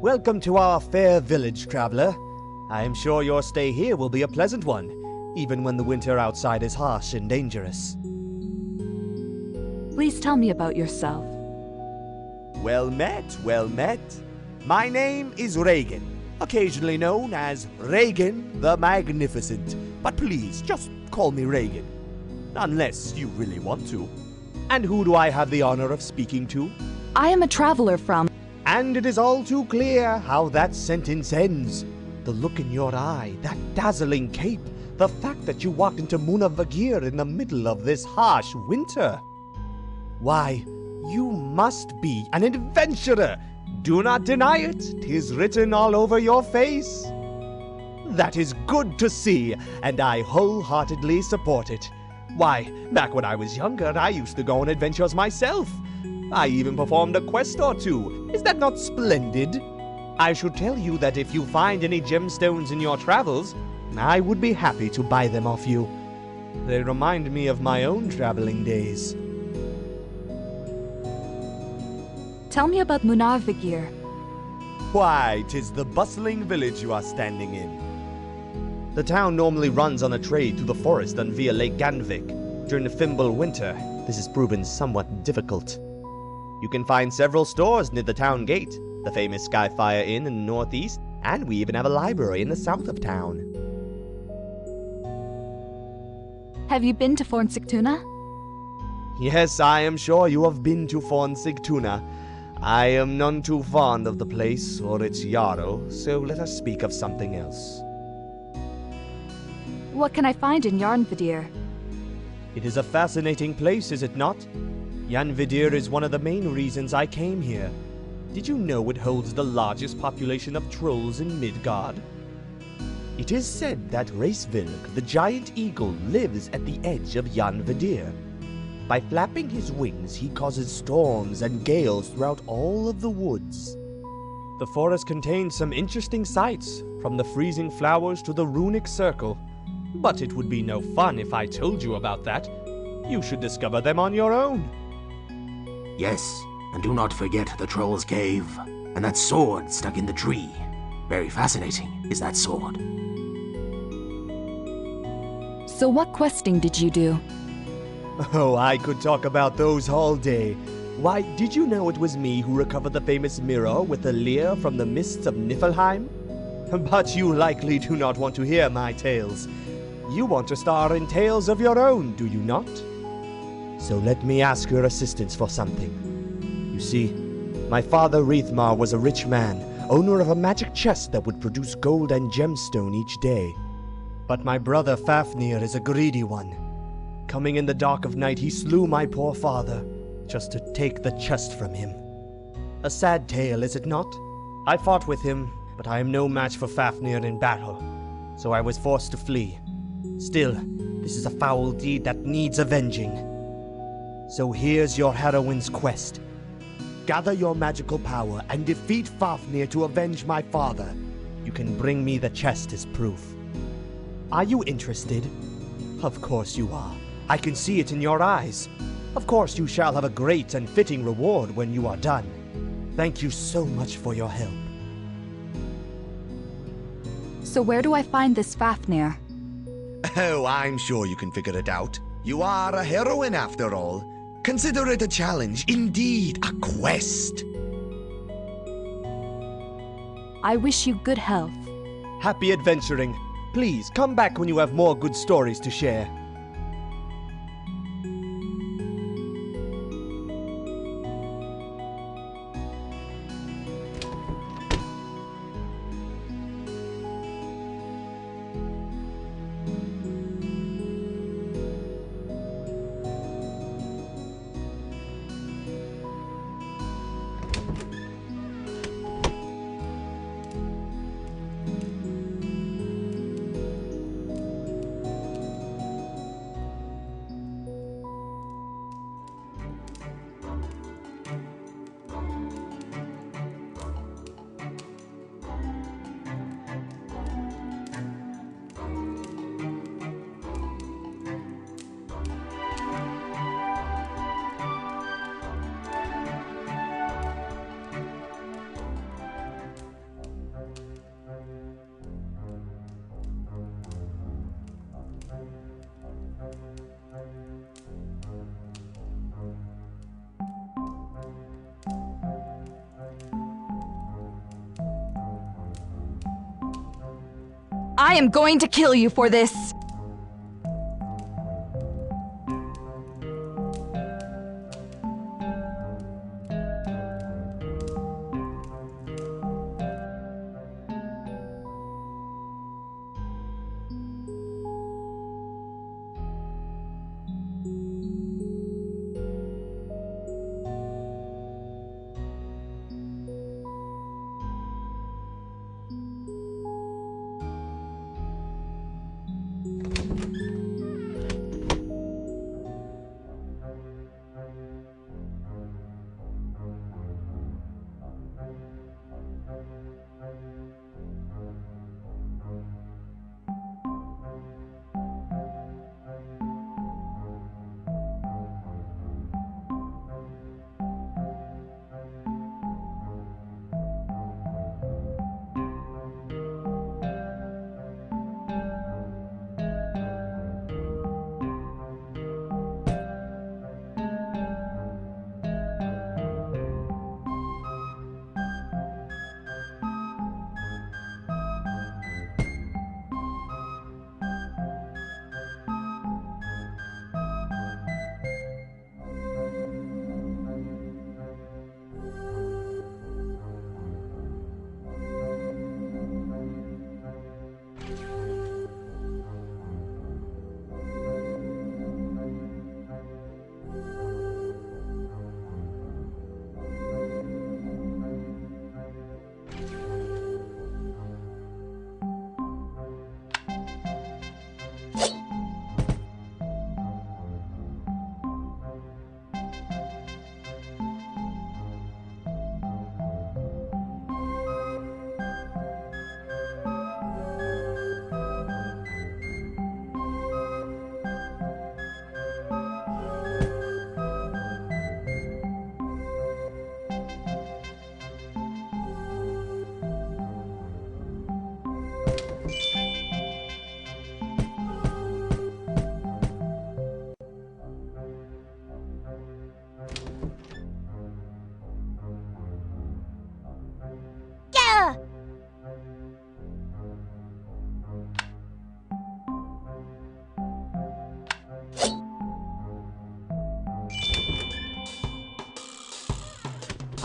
Welcome to our fair village, traveler. I am sure your stay here will be a pleasant one, even when the winter outside is harsh and dangerous. Please tell me about yourself. Well met, well met. My name is Reagan, occasionally known as Reagan the Magnificent. But please, just call me Reagan. Unless you really want to. And who do I have the honor of speaking to? I am a traveler from... And it is all too clear how that sentence ends. The look in your eye, that dazzling cape, the fact that you walked into Munavagir in the middle of this harsh winter. Why, you must be an adventurer. Do not deny it. 'Tis written all over your face. That is good to see, and I wholeheartedly support it. Why, back when I was younger, I used to go on adventures myself. I even performed a quest or two. Is that not splendid? I should tell you that if you find any gemstones in your travels, I would be happy to buy them off you. They remind me of my own traveling days. Tell me about Munavagir. Why, 'tis the bustling village you are standing in. The town normally runs on a trade through the forest and via Lake Ganvik. During the Fimble winter, this has proven somewhat difficult. You can find several stores near the town gate, the famous Skyfire Inn in the northeast, and we even have a library in the south of town. Have you been to Fornsigtuna? Yes, I am sure you have been to Fornsigtuna. I am none too fond of the place or its Jarl, so let us speak of something else. What can I find in Yarnvidir? It is a fascinating place, is it not? Yarnvidir is one of the main reasons I came here. Did you know it holds the largest population of trolls in Midgard? It is said that Racevilk, the giant eagle, lives at the edge of Yarnvidir. By flapping his wings, he causes storms and gales throughout all of the woods. The forest contains some interesting sights, from the freezing flowers to the runic circle. But it would be no fun if I told you about that. You should discover them on your own. Yes, and do not forget the Troll's Cave, and that sword stuck in the tree. Very fascinating is that sword. So what questing did you do? Oh, I could talk about those all day. Why, did you know it was me who recovered the famous mirror with the leer from the mists of Niflheim? But you likely do not want to hear my tales. You want to star in tales of your own, do you not? So let me ask your assistance for something. You see, my father Wreathmar was a rich man, owner of a magic chest that would produce gold and gemstone each day. But my brother Fafnir is a greedy one. Coming in the dark of night, he slew my poor father, just to take the chest from him. A sad tale, is it not? I fought with him, but I am no match for Fafnir in battle, so I was forced to flee. Still, this is a foul deed that needs avenging. So here's your heroine's quest. Gather your magical power and defeat Fafnir to avenge my father. You can bring me the chest as proof. Are you interested? Of course you are. I can see it in your eyes. Of course you shall have a great and fitting reward when you are done. Thank you so much for your help. So where do I find this Fafnir? Oh, I'm sure you can figure it out. You are a heroine after all. Consider it a challenge, indeed, a quest. I wish you good health. Happy adventuring. Please come back when you have more good stories to share. I am going to kill you for this!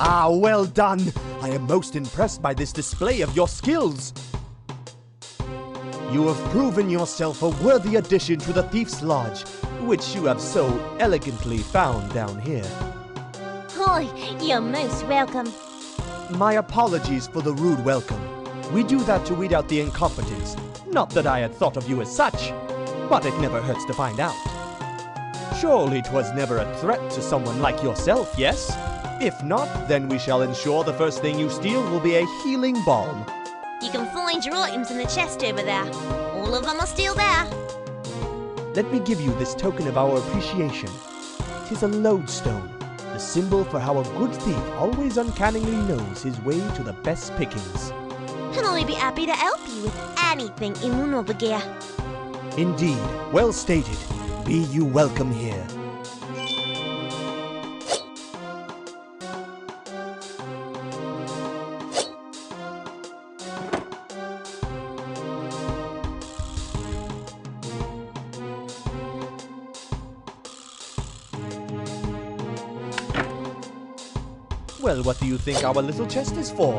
Ah, well done! I am most impressed by this display of your skills. You have proven yourself a worthy addition to the Thieves' Lodge, which you have so elegantly found down here. Hi, you're most welcome. My apologies for the rude welcome. We do that to weed out the incompetents. Not that I had thought of you as such, but it never hurts to find out. Surely 'twas never a threat to someone like yourself, yes? If not, then we shall ensure the first thing you steal will be a healing balm. You can find your items in the chest over there. All of them are still there. Let me give you this token of our appreciation. 'Tis a lodestone, the symbol for how a good thief always uncannily knows his way to the best pickings. And I'll be happy to help you with anything in Munovagear. Indeed, well stated. Be you welcome here. Well, what do you think our little chest is for?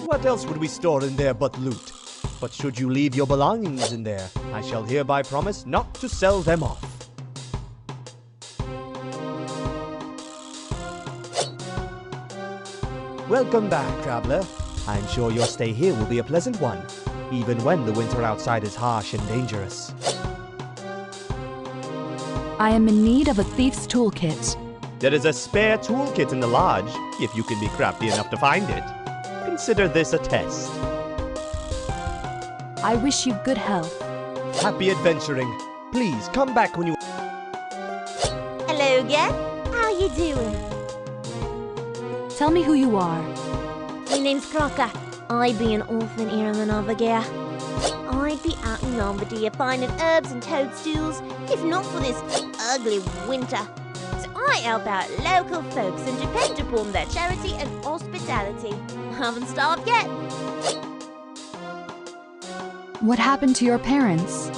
What else would we store in there but loot? But should you leave your belongings in there, I shall hereby promise not to sell them off. Welcome back, traveler. I'm sure your stay here will be a pleasant one, even when the winter outside is harsh and dangerous. I am in need of a thief's toolkit. There is a spare toolkit in the lodge, if you can be crafty enough to find it. Consider this a test. I wish you good health. Happy adventuring. Please come back when you... Hello again. How you doing? Tell me who you are. My name's Crocker. I be an orphan here in Munovagear. I'd be out in Normandy finding herbs and toadstools, if not for this ugly winter. So I help out local folks and depend upon their charity and hospitality. I haven't starved yet. What happened to your parents?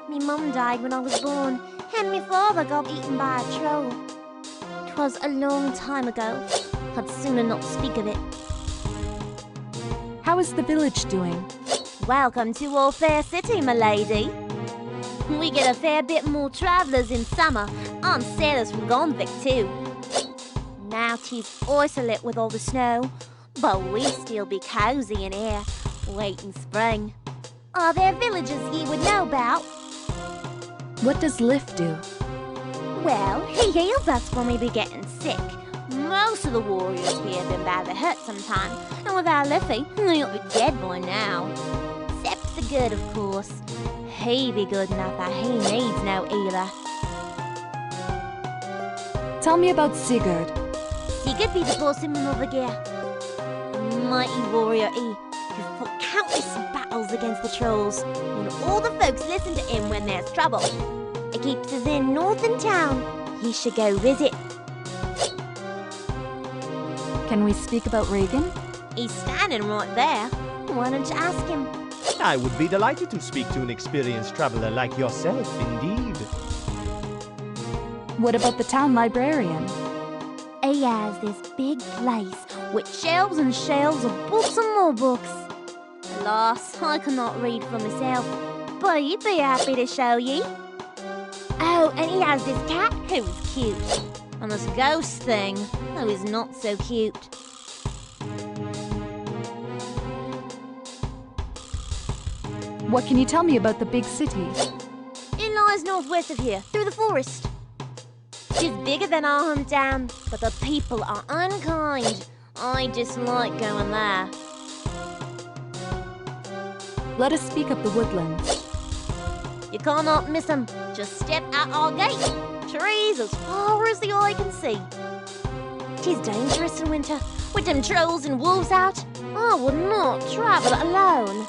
Me mum died when I was born, and me father got eaten by a troll. 'Twas a long time ago. I'd sooner not speak of it. How is the village doing? Welcome to All Fair City, my lady. We get a fair bit more travellers in summer, and sailors from Gonvic too. Now 'tis isolate with all the snow, but we still be cosy in here, waiting spring. Are there villages ye would know about? What does Lift do? Well, he heals us when we be getting sick. Most of the warriors here have been badly hurt sometime, and without Liffey, they'll be dead by now. Except the good, of course. He be good enough that he needs no healer. Tell me about Sigurd. Sigurd be the boss in over here. Mighty warrior he, who fought countless battles against the trolls, and all the folks listen to him when there's trouble. He keeps us in northern town. He should go visit. Can we speak about Reagan? He's standing right there. Why don't you ask him? I would be delighted to speak to an experienced traveler like yourself, indeed. What about the town librarian? He has this big place with shelves and shelves of books and more books. Alas, I cannot read for myself, but he'd be happy to show ye. Oh, and he has this cat who's cute, and this ghost thing who is not so cute. What can you tell me about the big city? It lies northwest of here, through the forest. It's bigger than our hometown, but the people are unkind. I dislike going there. Let us speak of the woodlands. You cannot miss 'em. Just step out our gate. Trees as far as the eye can see. 'Tis dangerous in winter, with them trolls and wolves out. I would not travel alone.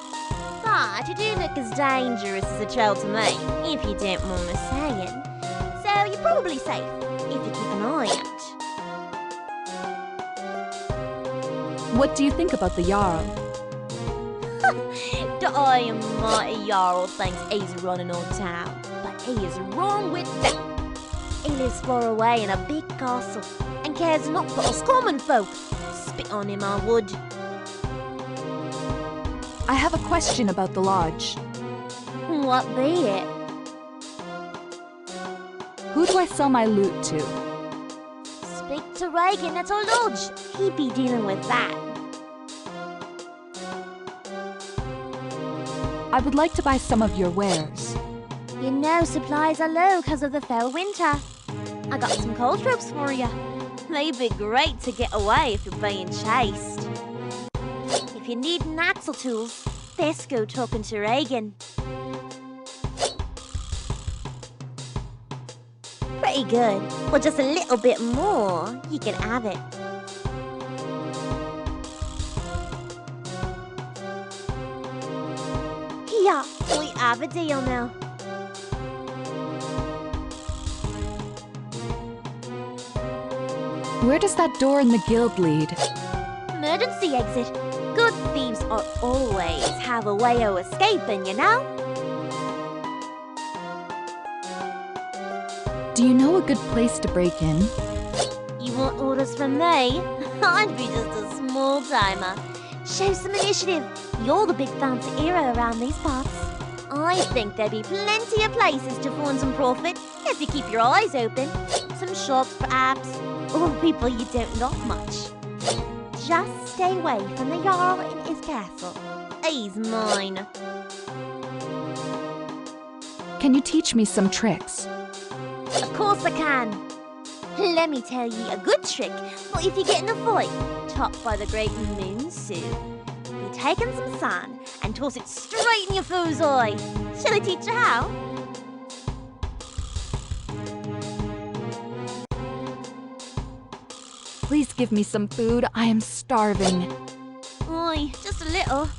But you do look as dangerous as a troll to me, if you don't mind me saying. So you're probably safe, if you keep an eye out. What do you think about the Jarl? The I mighty Jarl thinks he's running on town, but he is wrong with that. He lives far away in a big castle and cares not for us common folk. Spit on him, I would. I have a question about the lodge. What be it? Who do I sell my loot to? Speak to Reagan at our lodge. He'd be dealing with that. I would like to buy some of your wares. You know supplies are low because of the fell winter. I got some cold ropes for you. They'd be great to get away if you're being chased. If you need an axle tools, best go talking to Reagan. Pretty good. Well, just a little bit more, you can have it. Yeah, we have a deal now. Where does that door in the guild lead? Emergency exit. Good thieves are always have a way of escaping, you know? Do you know a good place to break in? You want orders from me? I'd be just a small timer. Show some initiative. You're the big fancy hero around these parts. I think there'd be plenty of places to find some profit if you keep your eyes open. Some shops, perhaps, or people you don't like much. Just stay away from the Jarl in his castle. He's mine. Can you teach me some tricks? Of course I can. Let me tell you a good trick for if you get in a fight, topped by the great moon soup. You take in some sand and toss it straight in your foe's eye. Shall I teach you how? Please give me some food. I am starving. Oi, just a little.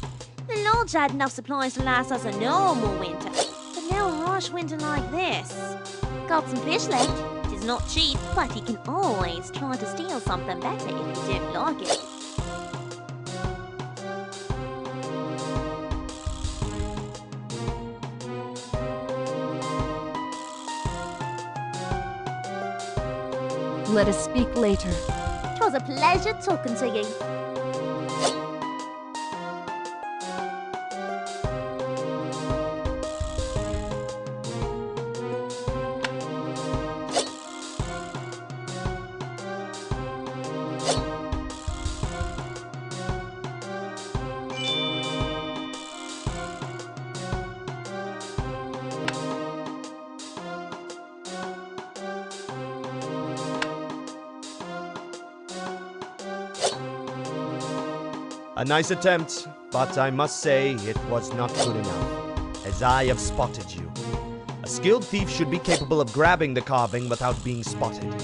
The lodge had enough supplies to last us a normal winter, but no harsh winter like this. Got some fish left. It is not cheap, but you can always try to steal something better if you don't like it. let us speak later. 'Twas a pleasure talking to you. A nice attempt, but I must say it was not good enough, as I have spotted you. A skilled thief should be capable of grabbing the carving without being spotted.